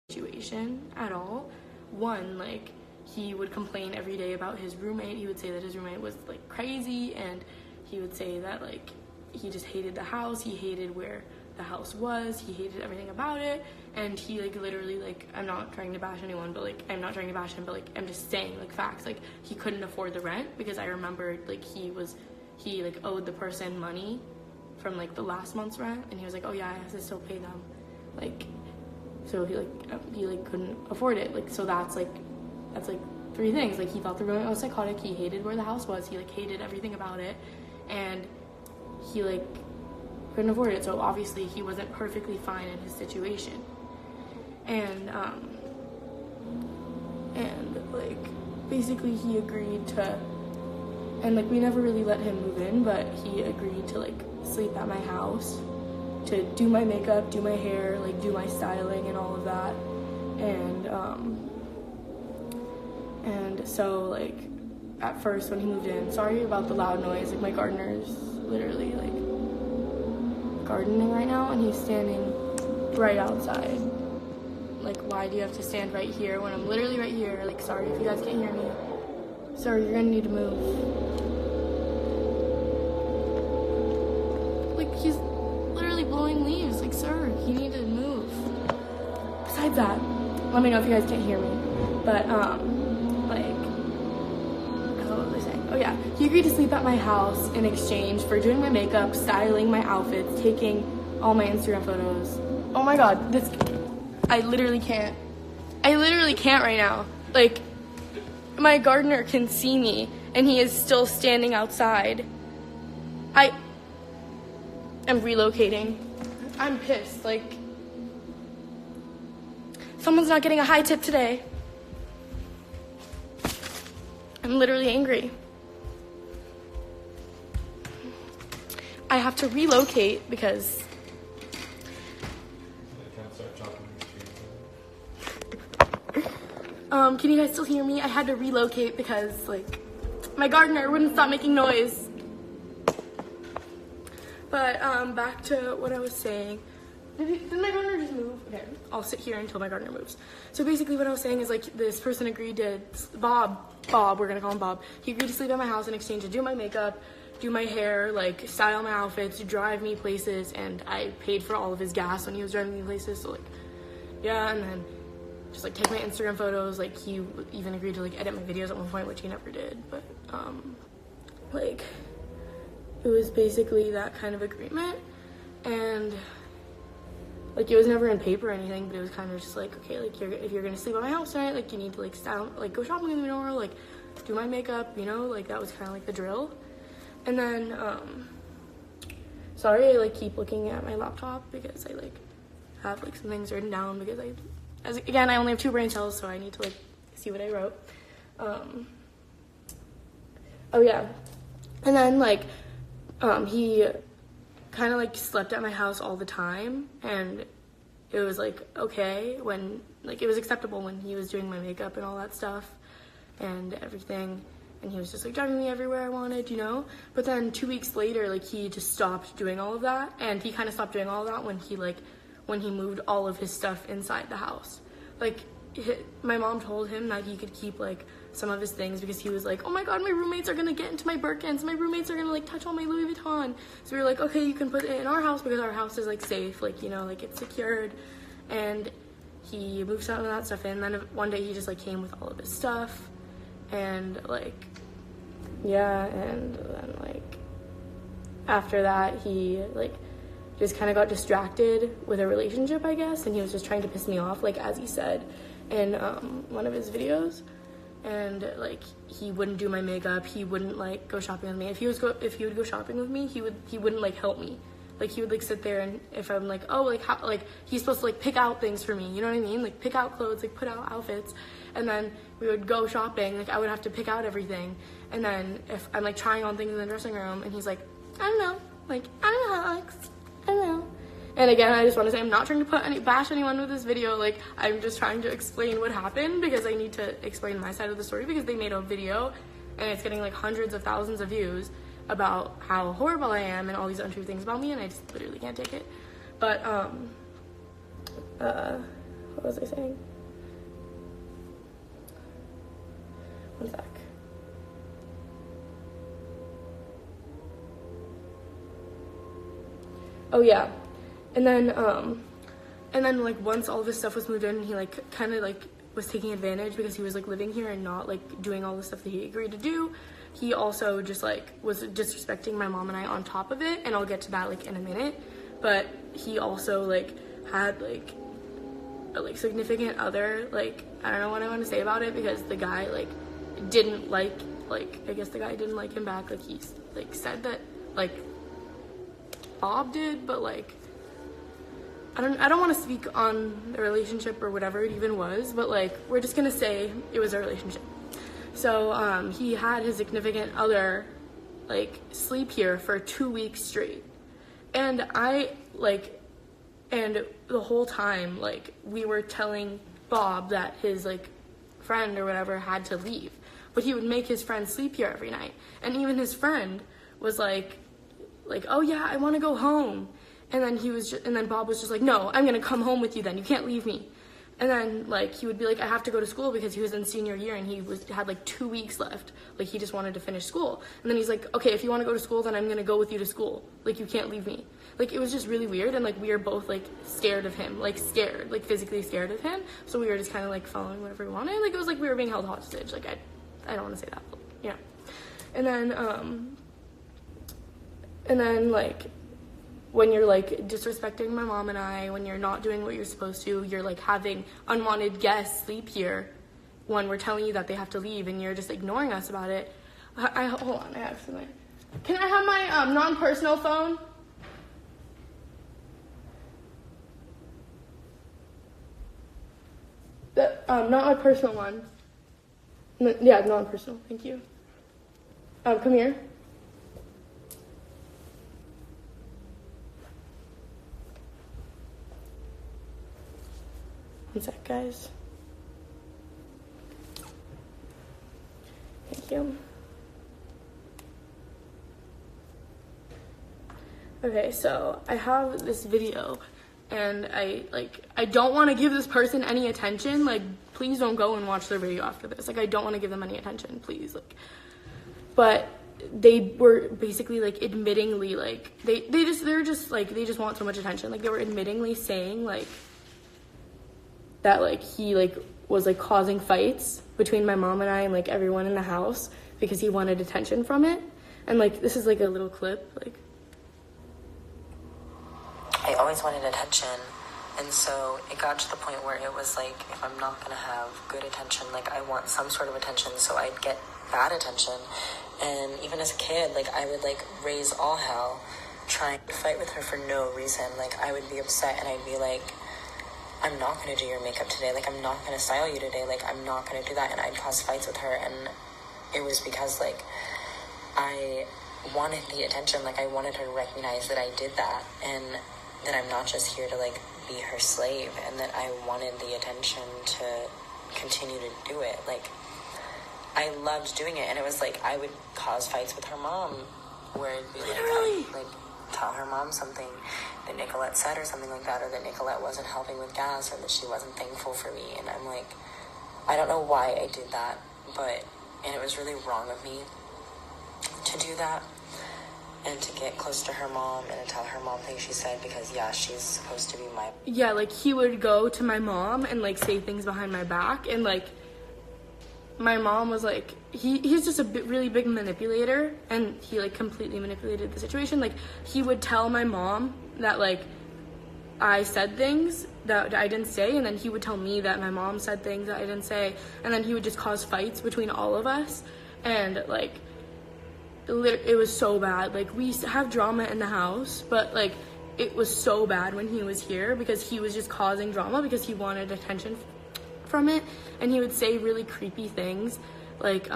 situation at all. One, like, he would complain every day about his roommate. He would say that his roommate was like crazy, and he would say that like he just hated the house, he hated where the house was, he hated everything about it. And he like literally, like, I'm not trying to bash anyone, but like I'm not trying to bash him, but like I'm just saying like facts. Like, he couldn't afford the rent because I remembered like he like owed the person money from like the last month's rent, and he was like, oh yeah, I have to still pay them. Like, so he couldn't afford it. Like, so that's like 3 things. Like, he thought the roommate was psychotic, he hated where the house was, he like hated everything about it, and he like couldn't afford it. So obviously he wasn't perfectly fine in his situation. And like basically he agreed to, and like we never really let him move in, but he agreed to like sleep at my house, to do my makeup, do my hair, like do my styling and all of that. And so like at first when he moved in, sorry about the loud noise, like my gardener's literally like gardening right now, and he's standing right outside. Like, why do you have to stand right here when I'm literally right here? Like, sorry if you guys can't hear me. Sir, you're gonna need to move. Like, he's literally blowing leaves. Like, sir, you need to move. Besides that, let me know if you guys can't hear me. But, like, what was I saying? Oh yeah, he agreed to sleep at my house in exchange for doing my makeup, styling my outfits, taking all my Instagram photos. Oh my god, I literally can't right now. Like, my gardener can see me, and he is still standing outside. I'm relocating. I'm pissed. Like, someone's not getting a high tip today. I'm literally angry. I have to relocate because can you guys still hear me? I had to relocate because like my gardener wouldn't stop making noise. But back to what I was saying. Did my gardener just move? Okay, I'll sit here until my gardener moves. So basically what I was saying is like this person agreed to, Bob, we're gonna call him Bob. He agreed to sleep at my house in exchange to do my makeup, do my hair, like style my outfits, drive me places, and I paid for all of his gas when he was driving me places. So like, yeah, and then just like take my Instagram photos. Like, he even agreed to like edit my videos at one point, which he never did. But like it was basically that kind of agreement, and like it was never in paper or anything, but it was kind of just like, okay, like if you're gonna sleep at my house tonight, like you need to like style, like go shopping with me tomorrow, like do my makeup, you know, like that was kind of like the drill. And then sorry, I like keep looking at my laptop because I like have like some things written down because again, I only have 2 brain cells, so I need to like see what I wrote. Oh yeah, and then like he kind of like slept at my house all the time, and it was like okay when like it was acceptable when he was doing my makeup and all that stuff and everything, and he was just like driving me everywhere I wanted, you know. But then 2 weeks later, like he just stopped doing all of that, and he kind of stopped doing all of that when he moved all of his stuff inside the house. Like my mom told him that he could keep like some of his things because he was like, oh my god, my roommates are gonna get into my Birkins, my roommates are gonna like touch all my Louis Vuitton. So we were like, okay, you can put it in our house because our house is like safe, like, you know, like it's secured. And he moved some of that stuff in. Then one day he just like came with all of his stuff, and like yeah, and then like after that he like just kind of got distracted with a relationship, I guess, and he was just trying to piss me off, like as he said in one of his videos. And like he wouldn't do my makeup, he wouldn't like go shopping with me. If he would go shopping with me, he wouldn't like help me. Like he would like sit there, and if I'm like, oh, like how, like he's supposed to like pick out things for me, you know what I mean? Like pick out clothes, like put out outfits, and then we would go shopping, like I would have to pick out everything. And then if I'm like trying on things in the dressing room, and he's like, I don't know, like I don't know how it looks, I don't know. And again, I just want to say I'm not trying to bash anyone with this video. Like, I'm just trying to explain what happened because I need to explain my side of the story, because they made a video and it's getting like hundreds of thousands of views about how horrible I am and all these untrue things about me, and I just literally can't take it. But what What was I saying? One sec. Oh yeah, and then like once all this stuff was moved in, he like kind of like was taking advantage because he was like living here and not like doing all the stuff that he agreed to do. He also just like was disrespecting my mom and I on top of it, and I'll get to that like in a minute. But he also like had like a like significant other. Like, I don't know what I want to say about it, because the guy like didn't like I guess the guy didn't like him back. Like, he like said that like Bob did, but like I don't want to speak on the relationship or whatever it even was, but like we're just gonna say it was a relationship. So he had his significant other like sleep here for 2 weeks straight, and and the whole time like we were telling Bob that his like friend or whatever had to leave, but he would make his friend sleep here every night, and even his friend was like, oh yeah, I want to go home. And then Bob was just like, no, I'm gonna come home with you then, you can't leave me. And then like he would be like, I have to go to school, because he was in senior year and he had like 2 weeks left. Like, he just wanted to finish school. And then he's like, okay, if you want to go to school, then I'm gonna go with you to school. Like, you can't leave me. Like, it was just really weird, and like we were both like scared of him, like scared, like physically scared of him. So we were just kind of like following whatever we wanted. Like, it was like we were being held hostage. Like, I don't want to say that, but yeah. And then like when you're like disrespecting my mom and I, when you're not doing what you're supposed to, you're like having unwanted guests sleep here when we're telling you that they have to leave, and you're just ignoring us about it. Hold on, I have something. Can I have my non-personal phone? Not my personal one. Yeah, non-personal, thank you. Come here. One sec, guys. Thank you. Okay, so I have this video, and I don't want to give this person any attention. Like, please don't go and watch their video after this. Like, I don't want to give them any attention, please. Like, but they were basically like admittingly like they just want so much attention. Like, they were admittingly saying like that like he like was like causing fights between my mom and I and like everyone in the house because he wanted attention from it. And like, this is like a little clip. Like, I always wanted attention, and so it got to the point where it was like, if I'm not gonna have good attention, like I want some sort of attention, so I'd get bad attention. And even as a kid, like I would like raise all hell trying to fight with her for no reason. Like, I would be upset and I'd be like, I'm not gonna do your makeup today, like I'm not gonna style you today, like I'm not gonna do that. And I'd cause fights with her, and it was because like I wanted the attention. Like, I wanted her to recognize that I did that, and that I'm not just here to like be her slave, and that I wanted the attention to continue to do it. Like, I loved doing it, and it was like I would cause fights with her mom, where it'd be like I'd, like tell her mom something that Nicolette said or something like that, or that Nicolette wasn't helping with gas, or that she wasn't thankful for me. And I'm like, I don't know why I did that, and it was really wrong of me to do that, and to get close to her mom and to tell her mom things she said, because yeah, she's supposed to be my... Yeah, like he would go to my mom and like say things behind my back, and like my mom was like, he's just a really big manipulator, and he like completely manipulated the situation. Like, he would tell my mom that like I said things that I didn't say, and then he would tell me that my mom said things that I didn't say, and then he would just cause fights between all of us. And like it was so bad. Like, we have drama in the house, but like it was so bad when he was here, because he was just causing drama because he wanted attention from it. And he would say really creepy things, like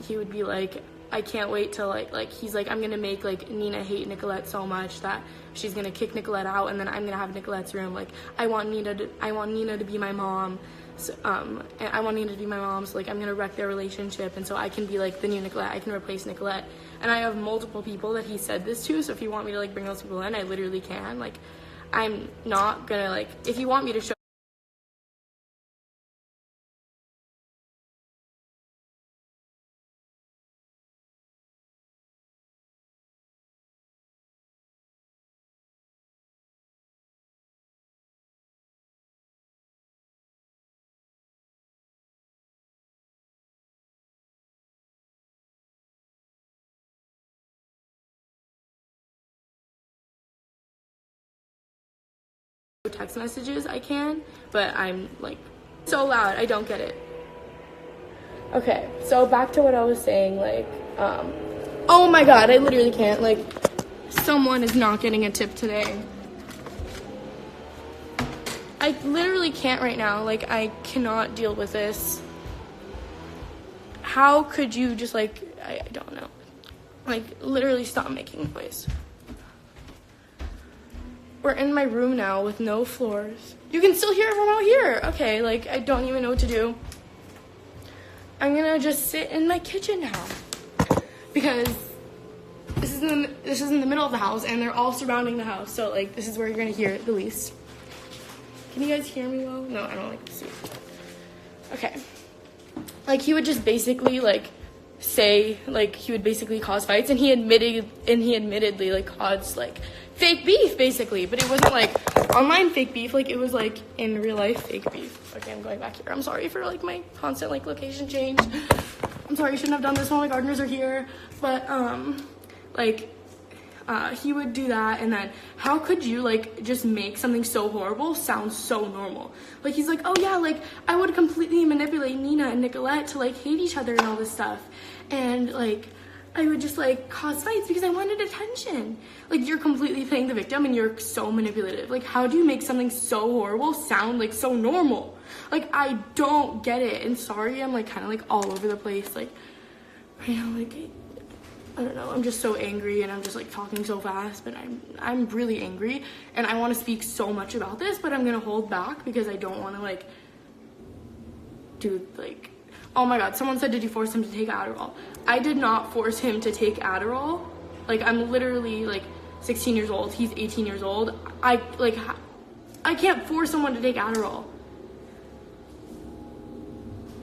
he would be like, I can't wait till like he's like, I'm gonna make like Nina hate Nicolette so much that she's gonna kick Nicolette out, and then I'm gonna have Nicolette's room. Like, I want Nina to be my mom. So, and I want Nina to be my mom, so like I'm gonna wreck their relationship, and so I can be like the new Nicolette, I can replace Nicolette. And I have multiple people that he said this to, so if you want me to like bring those people in, I literally can. Like, I'm not gonna like, if you want me to show text messages, I can, but I'm like so loud, I don't get it. Okay, so back to what I was saying, like, oh my god, I literally can't, like, someone is not getting a tip today. I literally can't right now, like, I cannot deal with this. How could you just, like, I don't know, like, literally stop making noise. We're in my room now with no floors. You can still hear it from out here. Okay, like, I don't even know what to do. I'm gonna just sit in my kitchen now because this is in the middle of the house and they're all surrounding the house. So like this is where you're gonna hear it the least. Can you guys hear me well? No, I don't like to see. Okay. Like he would just basically like say like he would basically cause fights and he admittedly like caused like fake beef basically, but it wasn't like online fake beef, like it was like in real life fake beef. Okay, I'm going back here. I'm sorry for like my constant like location change. I'm sorry, I shouldn't have done this while my gardeners are here. But he would do that, and then how could you like just make something so horrible sound so normal? Like he's like, oh yeah, like I would completely manipulate Nina and Nicolette to like hate each other and all this stuff, and like I would just like cause fights because I wanted attention. Like you're completely playing the victim and you're so manipulative. Like how do you make something so horrible sound like so normal? Like I don't get it. And sorry, I'm like kind of like all over the place. Like right now, like I don't know. I'm just so angry and I'm just like talking so fast. But I'm really angry and I want to speak so much about this, but I'm gonna hold back because I don't want to like do like. Oh my god, someone said, did you force him to take Adderall? I did not force him to take Adderall. Like, I'm literally, like, 16 years old. He's 18 years old. I can't force someone to take Adderall.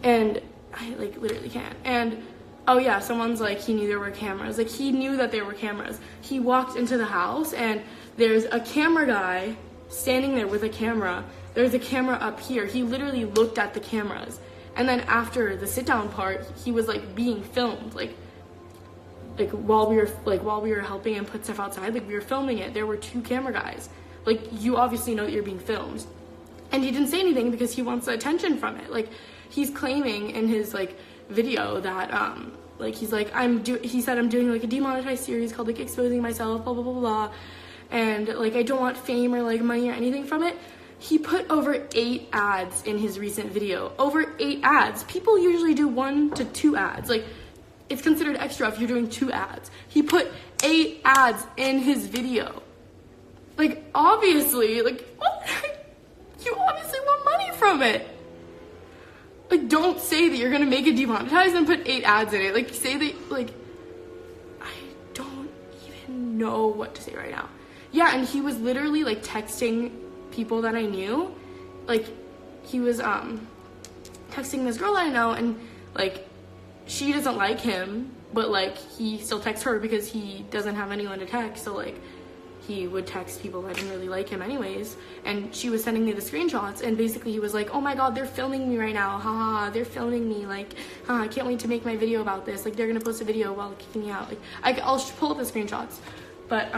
And I, like, literally can't. And, oh yeah, someone's like, he knew there were cameras. Like, he knew that there were cameras. He walked into the house, and there's a camera guy standing there with a camera. There's a camera up here. He literally looked at the cameras. And then after the sit down part, he was like being filmed, like while we were helping him put stuff outside, like we were filming it. There were two camera guys. Like you obviously know that you're being filmed, and he didn't say anything because he wants the attention from it. Like he's claiming in his like video that like he's like he said I'm doing like a demonetized series called like exposing myself, blah blah blah blah, and like I don't want fame or like money or anything from it. He put over 8 ads in his recent video. Over 8 ads. People usually do 1 to 2 ads. Like, it's considered extra if you're doing 2 ads. He put 8 ads in his video. Like, obviously, like, what? You obviously want money from it. Like, don't say that you're gonna make it demonetized and put 8 ads in it. Like, say that, like, I don't even know what to say right now. Yeah, and he was literally, like, texting people that I knew. Like he was texting this girl that I know, and like she doesn't like him, but like he still texts her because he doesn't have anyone to text, so like he would text people that didn't really like him anyways. And she was sending me the screenshots, and basically he was like, oh my god, they're filming me right now, haha, they're filming me, like I can't wait to make my video about this, like they're gonna post a video while kicking me out. Like I'll pull up the screenshots, but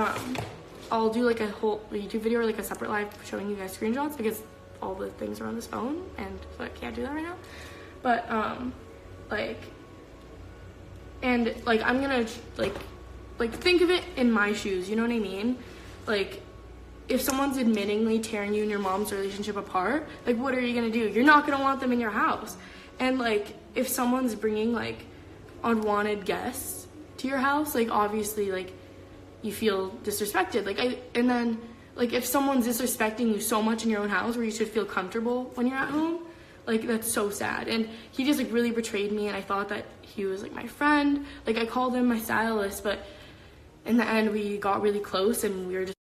I'll do like a whole YouTube video or like a separate live showing you guys screenshots because all the things are on this phone, and so I can't do that right now. But I'm gonna like think of it in my shoes, you know what I mean? Like if someone's admittingly tearing you and your mom's relationship apart, like what are you gonna do? You're not gonna want them in your house. And like if someone's bringing like unwanted guests to your house, like obviously like you feel disrespected. And then if someone's disrespecting you so much in your own house where you should feel comfortable when you're at home, like that's so sad. And he just like really betrayed me, and I thought that he was like my friend. Like I called him my stylist, but in the end we got really close and we were just